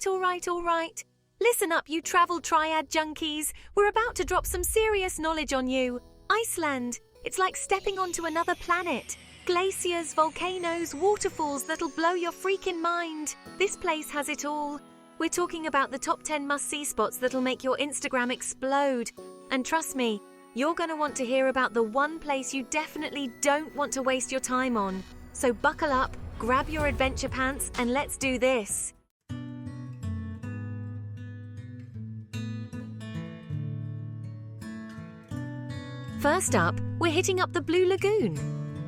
all right. Listen up, you travel triad junkies. We're about to drop some serious knowledge on you. Iceland. It's like stepping onto another planet. Glaciers, volcanoes, waterfalls that'll blow your freaking mind. This place has it all. We're talking about the top 10 must-see spots that'll make your Instagram explode. And trust me, you're going to want to hear about the one place you definitely don't want to waste your time on. So buckle up, grab your adventure pants, and let's do this. First up, we're hitting up the Blue Lagoon.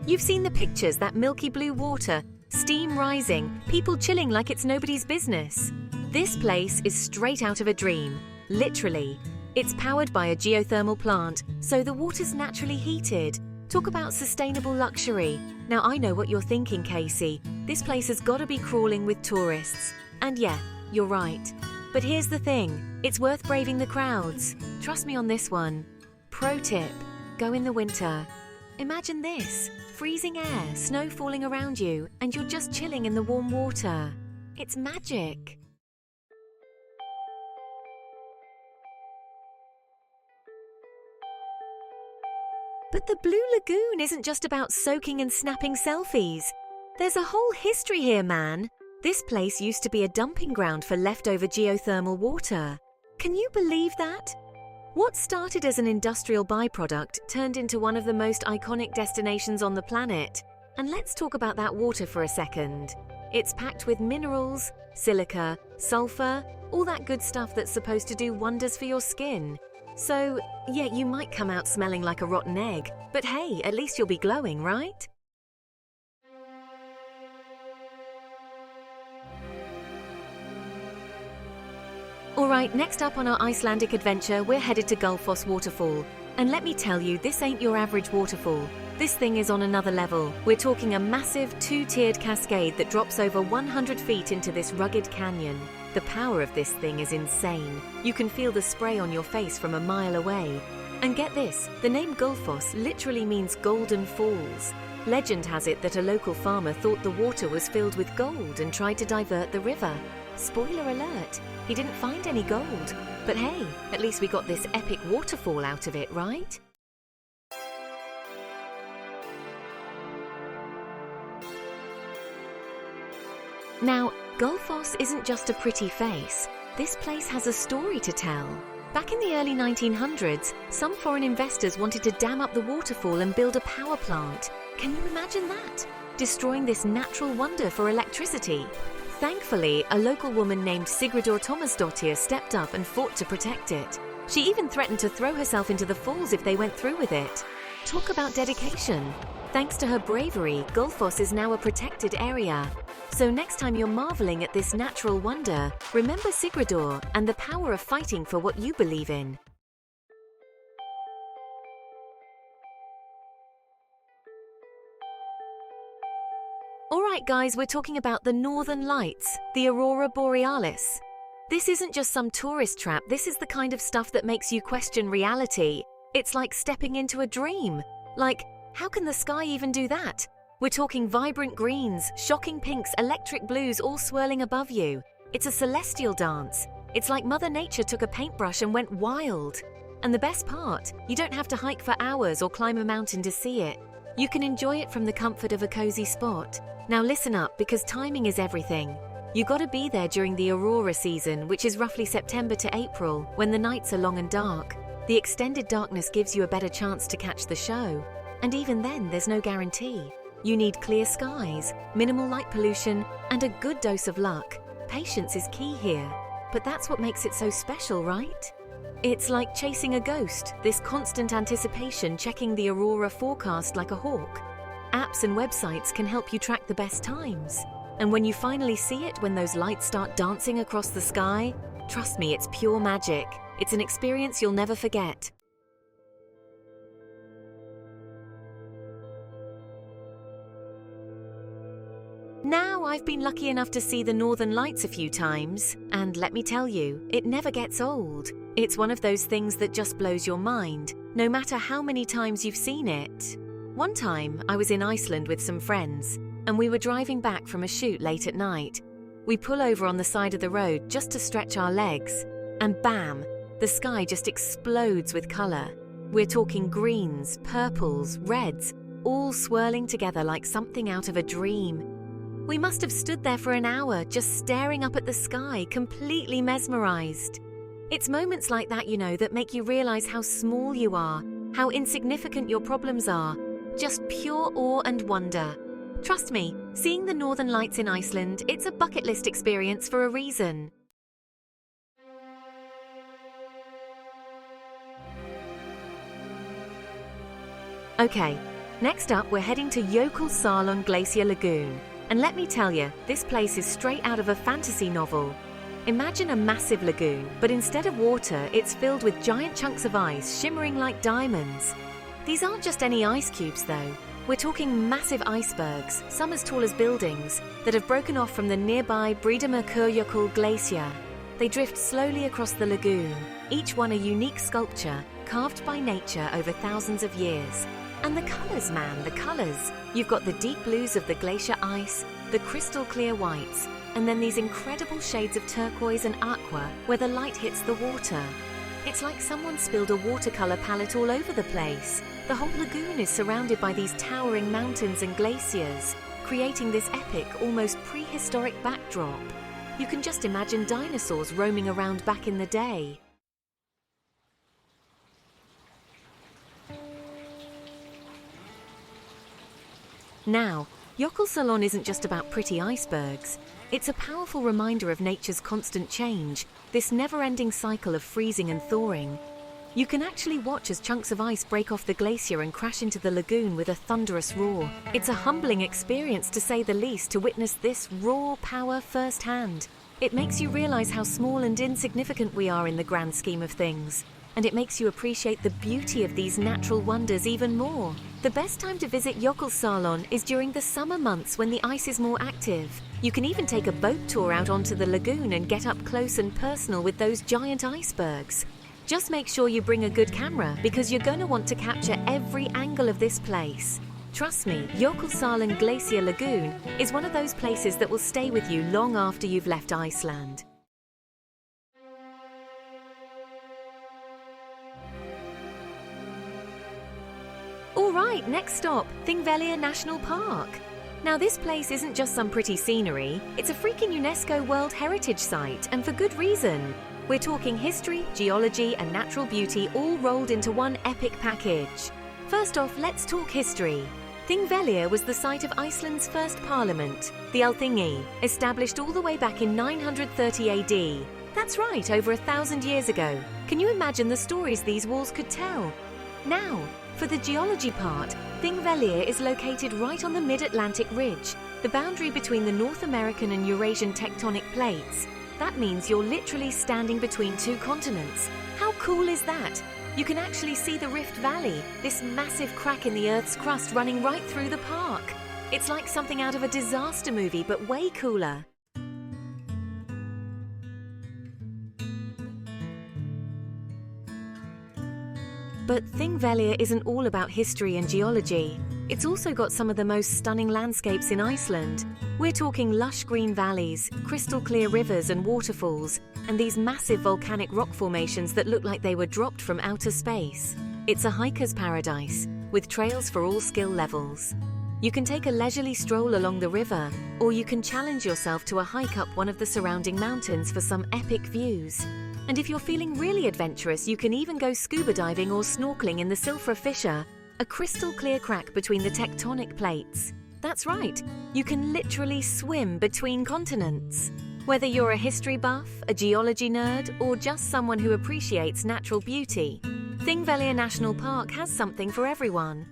You've seen the pictures, that milky blue water, steam rising, people chilling like it's nobody's business. This place is straight out of a dream, literally. It's powered by a geothermal plant, so the water's naturally heated. Talk about sustainable luxury. Now I know what you're thinking, Casey. This place has got to be crawling with tourists. And yeah, you're right. But here's the thing, it's worth braving the crowds. Trust me on this one. Pro tip, go in the winter. Imagine this, freezing air, snow falling around you, and you're just chilling in the warm water. It's magic. But the Blue Lagoon isn't just about soaking and snapping selfies. There's a whole history here, man. This place used to be a dumping ground for leftover geothermal water. Can you believe that? What started as an industrial byproduct turned into one of the most iconic destinations on the planet. And let's talk about that water for a second. It's packed with minerals, silica, sulfur, all that good stuff that's supposed to do wonders for your skin. So, yeah, you might come out smelling like a rotten egg, but hey, at least you'll be glowing, right? Alright, next up on our Icelandic adventure, we're headed to Gullfoss Waterfall. And let me tell you, this ain't your average waterfall. This thing is on another level. We're talking a massive two-tiered cascade that drops over 100 feet into this rugged canyon. The power of this thing is insane. You can feel the spray on your face from a mile away. And get this, the name Gullfoss literally means golden falls. Legend has it that a local farmer thought the water was filled with gold and tried to divert the river. Spoiler alert, he didn't find any gold. But hey, at least we got this epic waterfall out of it, right? Now, Gullfoss isn't just a pretty face. This place has a story to tell. Back in the early 1900s, some foreign investors wanted to dam up the waterfall and build a power plant. Can you imagine that? Destroying this natural wonder for electricity. Thankfully, a local woman named Sigridur Thomasdottir stepped up and fought to protect it. She even threatened to throw herself into the falls if they went through with it. Talk about dedication. Thanks to her bravery, Gullfoss is now a protected area. So next time you're marveling at this natural wonder, remember Sigridur and the power of fighting for what you believe in. Alright guys, we're talking about the Northern Lights, the aurora borealis. This isn't just some tourist trap, this is the kind of stuff that makes you question reality. It's like stepping into a dream. Like, how can the sky even do that? We're talking vibrant greens, shocking pinks, electric blues all swirling above you. It's a celestial dance. It's like Mother Nature took a paintbrush and went wild. And the best part, you don't have to hike for hours or climb a mountain to see it. You can enjoy it from the comfort of a cozy spot. Now listen up, because timing is everything. You gotta be there during the aurora season, which is roughly September to April, when the nights are long and dark. The extended darkness gives you a better chance to catch the show. And even then, there's no guarantee. You need clear skies, minimal light pollution, and a good dose of luck. Patience is key here. But that's what makes it so special, right? It's like chasing a ghost, this constant anticipation, checking the aurora forecast like a hawk. Apps and websites can help you track the best times. And when you finally see it, when those lights start dancing across the sky, trust me, it's pure magic. It's an experience you'll never forget. Now, I've been lucky enough to see the Northern Lights a few times, and let me tell you, it never gets old. It's one of those things that just blows your mind, no matter how many times you've seen it. One time, I was in Iceland with some friends, and we were driving back from a shoot late at night. We pull over on the side of the road just to stretch our legs, and bam, the sky just explodes with color. We're talking greens, purples, reds, all swirling together like something out of a dream. We must have stood there for an hour just staring up at the sky, completely mesmerized. It's moments like that, that make you realize how small you are, how insignificant your problems are. Just pure awe and wonder. Trust me, seeing the Northern Lights in Iceland, it's a bucket list experience for a reason. Okay, next up we're heading to Jökulsárlón Glacier Lagoon. And let me tell you, this place is straight out of a fantasy novel. Imagine a massive lagoon, but instead of water, it's filled with giant chunks of ice shimmering like diamonds. These aren't just any ice cubes though. We're talking massive icebergs, some as tall as buildings, that have broken off from the nearby Jökulsárlón Glacier. They drift slowly across the lagoon, each one a unique sculpture carved by nature over thousands of years. And the colours, man, the colours. You've got the deep blues of the glacier ice, the crystal clear whites, and then these incredible shades of turquoise and aqua where the light hits the water. It's like someone spilled a watercolour palette all over the place. The whole lagoon is surrounded by these towering mountains and glaciers, creating this epic, almost prehistoric backdrop. You can just imagine dinosaurs roaming around back in the day. Now, Jökulsárlón isn't just about pretty icebergs. It's a powerful reminder of nature's constant change, this never-ending cycle of freezing and thawing. You can actually watch as chunks of ice break off the glacier and crash into the lagoon with a thunderous roar. It's a humbling experience, to say the least, to witness this raw power firsthand. It makes you realize how small and insignificant we are in the grand scheme of things. And it makes you appreciate the beauty of these natural wonders even more. The best time to visit Jökulsárlón is during the summer months when the ice is more active. You can even take a boat tour out onto the lagoon and get up close and personal with those giant icebergs. Just make sure you bring a good camera, because you're going to want to capture every angle of this place. Trust me, Jökulsárlón Glacier Lagoon is one of those places that will stay with you long after you've left Iceland. Alright, next stop, Þingvellir National Park. Now this place isn't just some pretty scenery, it's a freaking UNESCO World Heritage Site, and for good reason. We're talking history, geology and natural beauty all rolled into one epic package. First off, let's talk history. Þingvellir was the site of Iceland's first parliament, the Alþingi, established all the way back in 930 AD. That's right, over 1,000 years ago. Can you imagine the stories these walls could tell? Now, for the geology part, Þingvellir is located right on the mid-Atlantic ridge, the boundary between the North American and Eurasian tectonic plates. That means you're literally standing between two continents. How cool is that? You can actually see the Rift Valley, this massive crack in the Earth's crust running right through the park. It's like something out of a disaster movie, but way cooler. But Þingvellir isn't all about history and geology. It's also got some of the most stunning landscapes in Iceland. We're talking lush green valleys, crystal clear rivers and waterfalls, and these massive volcanic rock formations that look like they were dropped from outer space. It's a hiker's paradise, with trails for all skill levels. You can take a leisurely stroll along the river, or you can challenge yourself to a hike up one of the surrounding mountains for some epic views. And if you're feeling really adventurous, you can even go scuba diving or snorkeling in the Silfra Fissure, a crystal clear crack between the tectonic plates. That's right, you can literally swim between continents. Whether you're a history buff, a geology nerd, or just someone who appreciates natural beauty, Þingvellir National Park has something for everyone.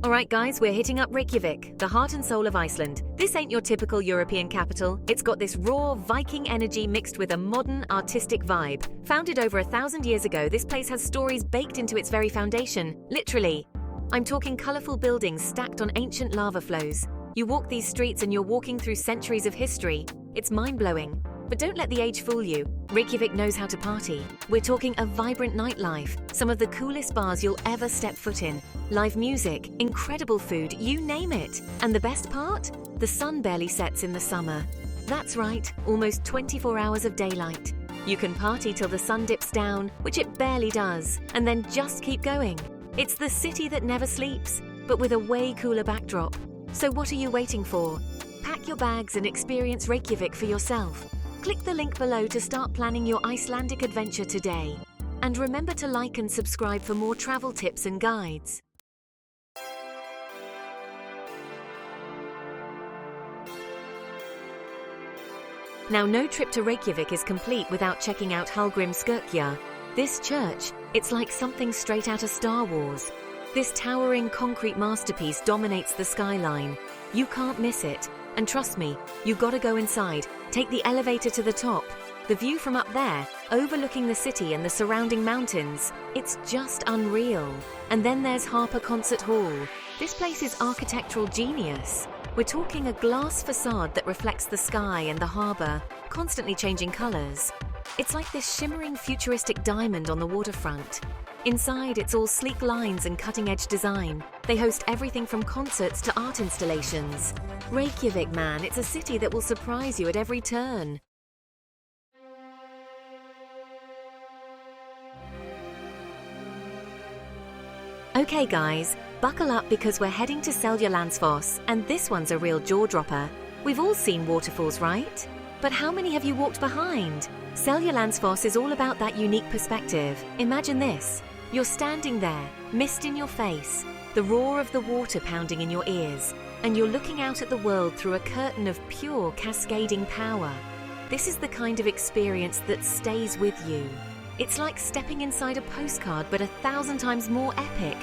Alright guys, we're hitting up Reykjavík, the heart and soul of Iceland. This ain't your typical European capital. It's got this raw Viking energy mixed with a modern, artistic vibe. Founded over 1,000 years ago, this place has stories baked into its very foundation, literally. I'm talking colourful buildings stacked on ancient lava flows. You walk these streets and you're walking through centuries of history. It's mind-blowing. But don't let the age fool you. Reykjavík knows how to party. We're talking a vibrant nightlife, some of the coolest bars you'll ever step foot in, live music, incredible food, you name it. And the best part? The sun barely sets in the summer. That's right, almost 24 hours of daylight. You can party till the sun dips down, which it barely does, and then just keep going. It's the city that never sleeps, but with a way cooler backdrop. So what are you waiting for? Pack your bags and experience Reykjavík for yourself. Click the link below to start planning your Icelandic adventure today. And remember to like and subscribe for more travel tips and guides. Now, no trip to Reykjavík is complete without checking out Hallgrímskirkja. This church, it's like something straight out of Star Wars. This towering concrete masterpiece dominates the skyline. You can't miss it. And trust me, you gotta go inside. Take the elevator to the top. The view from up there, overlooking the city and the surrounding mountains, it's just unreal. And then there's Harper Concert Hall. This place is architectural genius. We're talking a glass facade that reflects the sky and the harbour, constantly changing colours. It's like this shimmering futuristic diamond on the waterfront. Inside, it's all sleek lines and cutting-edge design. They host everything from concerts to art installations. Reykjavík, man, it's a city that will surprise you at every turn. Okay guys, buckle up because we're heading to Seljalandsfoss, and this one's a real jaw-dropper. We've all seen waterfalls, right? But how many have you walked behind? Seljalandsfoss is all about that unique perspective. Imagine this. You're standing there, mist in your face, the roar of the water pounding in your ears, and you're looking out at the world through a curtain of pure cascading power. This is the kind of experience that stays with you. It's like stepping inside a postcard, but 1,000 times more epic.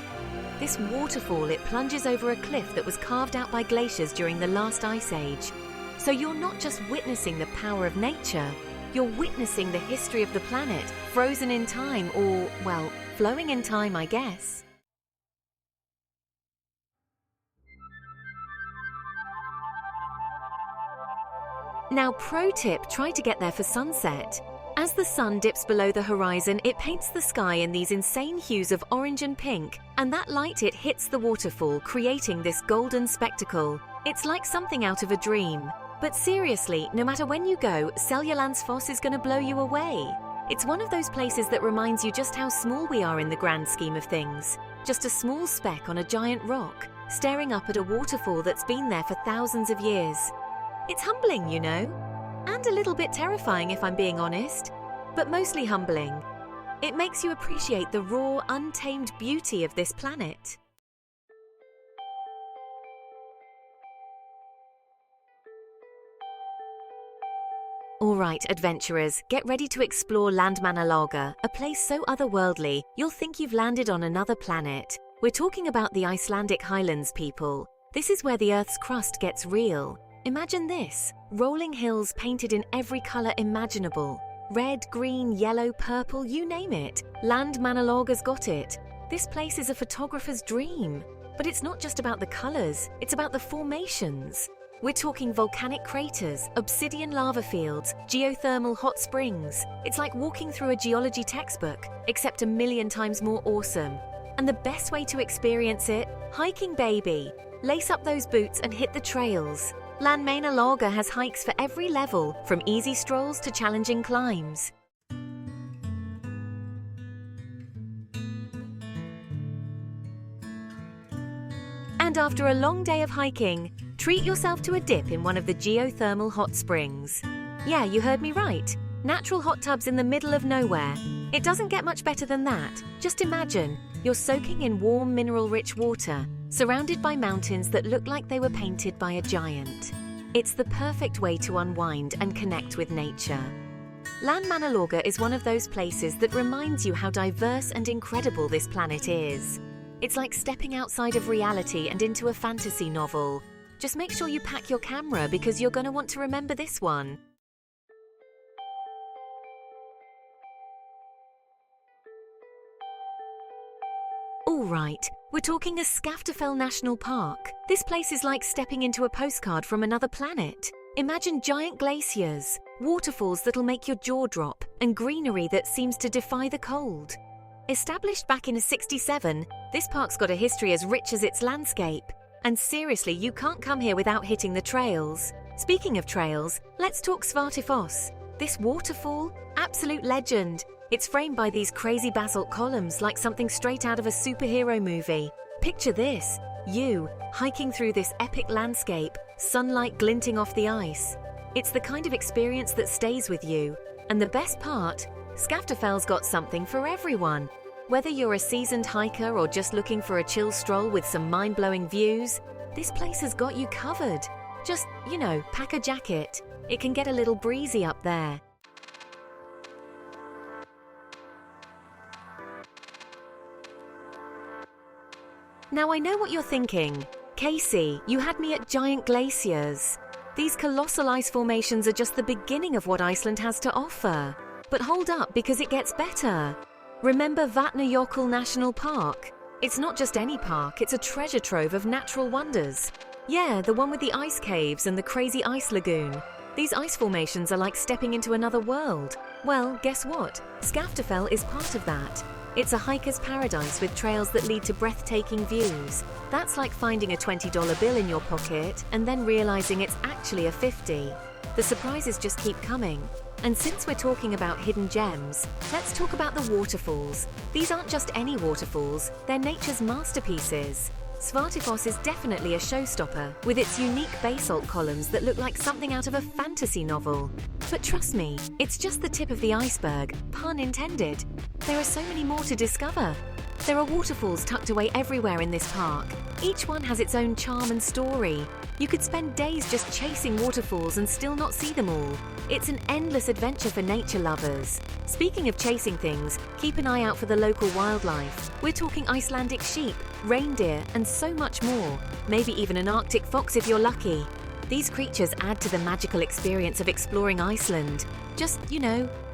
This waterfall, it plunges over a cliff that was carved out by glaciers during the last ice age. So you're not just witnessing the power of nature, you're witnessing the history of the planet, frozen in time, or, well, flowing in time, I guess. Now, pro tip, try to get there for sunset. As the sun dips below the horizon, it paints the sky in these insane hues of orange and pink, and that light, it hits the waterfall, creating this golden spectacle. It's like something out of a dream. But seriously, no matter when you go, Seljalandsfoss is going to blow you away. It's one of those places that reminds you just how small we are in the grand scheme of things. Just a small speck on a giant rock, staring up at a waterfall that's been there for thousands of years. It's humbling, you know. And a little bit terrifying if I'm being honest, but mostly humbling. It makes you appreciate the raw, untamed beauty of this planet. Alright, adventurers, get ready to explore Landmannalaugar, a place so otherworldly, you'll think you've landed on another planet. We're talking about the Icelandic Highlands, people. This is where the Earth's crust gets real. Imagine this, rolling hills painted in every colour imaginable. Red, green, yellow, purple, you name it. Landmannalaugar's got it. This place is a photographer's dream. But it's not just about the colours, it's about the formations. We're talking volcanic craters, obsidian lava fields, geothermal hot springs. It's like walking through a geology textbook, except 1,000,000 times more awesome. And the best way to experience it? Hiking, baby. Lace up those boots and hit the trails. Landmannalaugar has hikes for every level, from easy strolls to challenging climbs. And after a long day of hiking, treat yourself to a dip in one of the geothermal hot springs. Yeah, you heard me right. Natural hot tubs in the middle of nowhere. It doesn't get much better than that. Just imagine, you're soaking in warm, mineral-rich water, surrounded by mountains that look like they were painted by a giant. It's the perfect way to unwind and connect with nature. Landmannalaugar is one of those places that reminds you how diverse and incredible this planet is. It's like stepping outside of reality and into a fantasy novel. Just make sure you pack your camera because you're going to want to remember this one. Alright, we're talking a Skaftafell National Park. This place is like stepping into a postcard from another planet. Imagine giant glaciers, waterfalls that'll make your jaw drop, and greenery that seems to defy the cold. Established back in '67, this park's got a history as rich as its landscape. And seriously, you can't come here without hitting the trails. Speaking of trails, let's talk Skaftafell. This waterfall? Absolute legend. It's framed by these crazy basalt columns like something straight out of a superhero movie. Picture this, you hiking through this epic landscape, sunlight glinting off the ice. It's the kind of experience that stays with you. And the best part, Skaftafell's got something for everyone. Whether you're a seasoned hiker or just looking for a chill stroll with some mind-blowing views, this place has got you covered. Just, pack a jacket. It can get a little breezy up there. Now I know what you're thinking. Casey, you had me at giant glaciers. These colossal ice formations are just the beginning of what Iceland has to offer. But hold up, because it gets better. Remember Jökulsárlón National Park? It's not just any park, it's a treasure trove of natural wonders. Yeah, the one with the ice caves and the crazy ice lagoon. These ice formations are like stepping into another world. Well, guess what? Skaftafell is part of that. It's a hiker's paradise with trails that lead to breathtaking views. That's like finding a $20 bill in your pocket and then realizing it's actually a 50. The surprises just keep coming. And since we're talking about hidden gems, let's talk about the waterfalls. These aren't just any waterfalls, they're nature's masterpieces. Skaftafell is definitely a showstopper, with its unique basalt columns that look like something out of a fantasy novel. But trust me, it's just the tip of the iceberg, pun intended. There are so many more to discover. There are waterfalls tucked away everywhere in this park. Each one has its own charm and story. You could spend days just chasing waterfalls and still not see them all. It's an endless adventure for nature lovers. Speaking of chasing things, keep an eye out for the local wildlife. We're talking Icelandic sheep, reindeer, and so much more. Maybe even an Arctic fox if you're lucky. These creatures add to the magical experience of exploring Iceland. Just,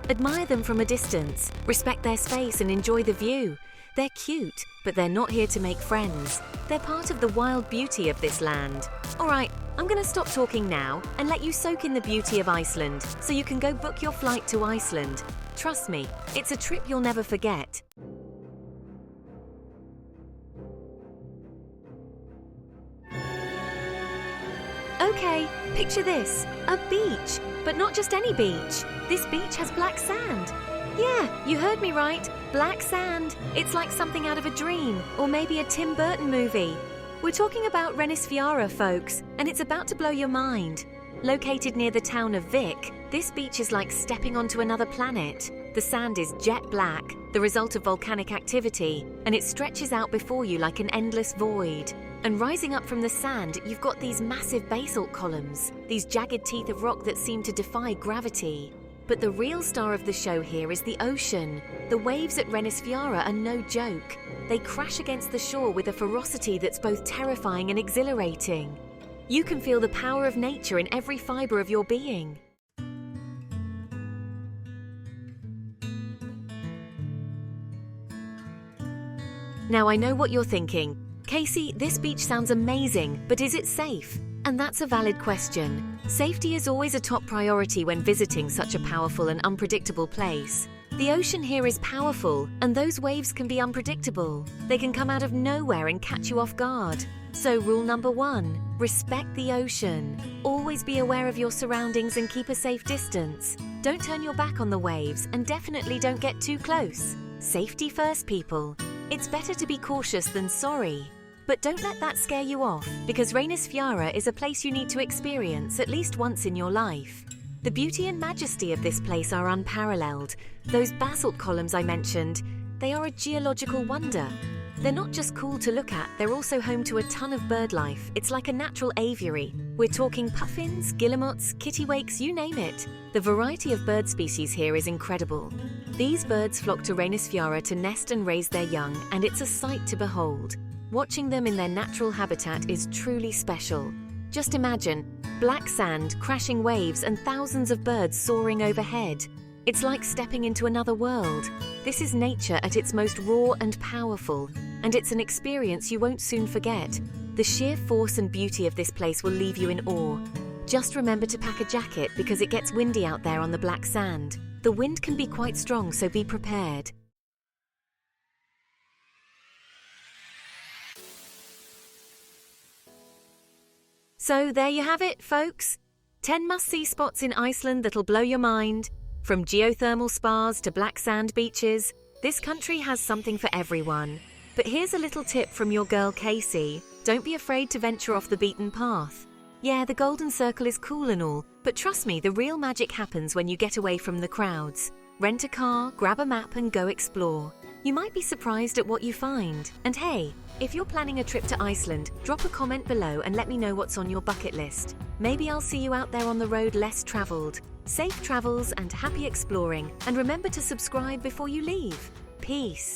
admire them from a distance, respect their space and enjoy the view. They're cute, but they're not here to make friends. They're part of the wild beauty of this land. Alright, I'm gonna stop talking now and let you soak in the beauty of Iceland so you can go book your flight to Iceland. Trust me, it's a trip you'll never forget. Okay, picture this, a beach, but not just any beach. This beach has black sand. Yeah, you heard me right, black sand. It's like something out of a dream, or maybe a Tim Burton movie. We're talking about Reynisfjara, folks, and it's about to blow your mind. Located near the town of Vik, this beach is like stepping onto another planet. The sand is jet black, the result of volcanic activity, and it stretches out before you like an endless void. And rising up from the sand, you've got these massive basalt columns, these jagged teeth of rock that seem to defy gravity. But the real star of the show here is the ocean. The waves at Reynisfjara are no joke. They crash against the shore with a ferocity that's both terrifying and exhilarating. You can feel the power of nature in every fibre of your being. Now I know what you're thinking. Casey, this beach sounds amazing, but is it safe? And that's a valid question. Safety is always a top priority when visiting such a powerful and unpredictable place. The ocean here is powerful, and those waves can be unpredictable. They can come out of nowhere and catch you off guard. So rule number 1, respect the ocean. Always be aware of your surroundings and keep a safe distance. Don't turn your back on the waves, and definitely don't get too close. Safety first, people. It's better to be cautious than sorry. But don't let that scare you off, because Reynisfjara is a place you need to experience at least once in your life. The beauty and majesty of this place are unparalleled. Those basalt columns I mentioned, they are a geological wonder. They're not just cool to look at, they're also home to a ton of bird life. It's like a natural aviary. We're talking puffins, guillemots, kittiwakes, you name it. The variety of bird species here is incredible. These birds flock to Reynisfjara to nest and raise their young, and it's a sight to behold. Watching them in their natural habitat is truly special. Just imagine, black sand, crashing waves, and thousands of birds soaring overhead. It's like stepping into another world. This is nature at its most raw and powerful, and it's an experience you won't soon forget. The sheer force and beauty of this place will leave you in awe. Just remember to pack a jacket because it gets windy out there on the black sand. The wind can be quite strong, so be prepared. So there you have it, folks. 10 must-see spots in Iceland that'll blow your mind. From geothermal spas to black sand beaches, this country has something for everyone. But here's a little tip from your girl Casey. Don't be afraid to venture off the beaten path. Yeah, the Golden Circle is cool and all, but trust me, the real magic happens when you get away from the crowds. Rent a car, grab a map and go explore. You might be surprised at what you find. And hey, if you're planning a trip to Iceland, drop a comment below and let me know what's on your bucket list. Maybe I'll see you out there on the road less traveled. Safe travels and happy exploring, and remember to subscribe before you leave. Peace.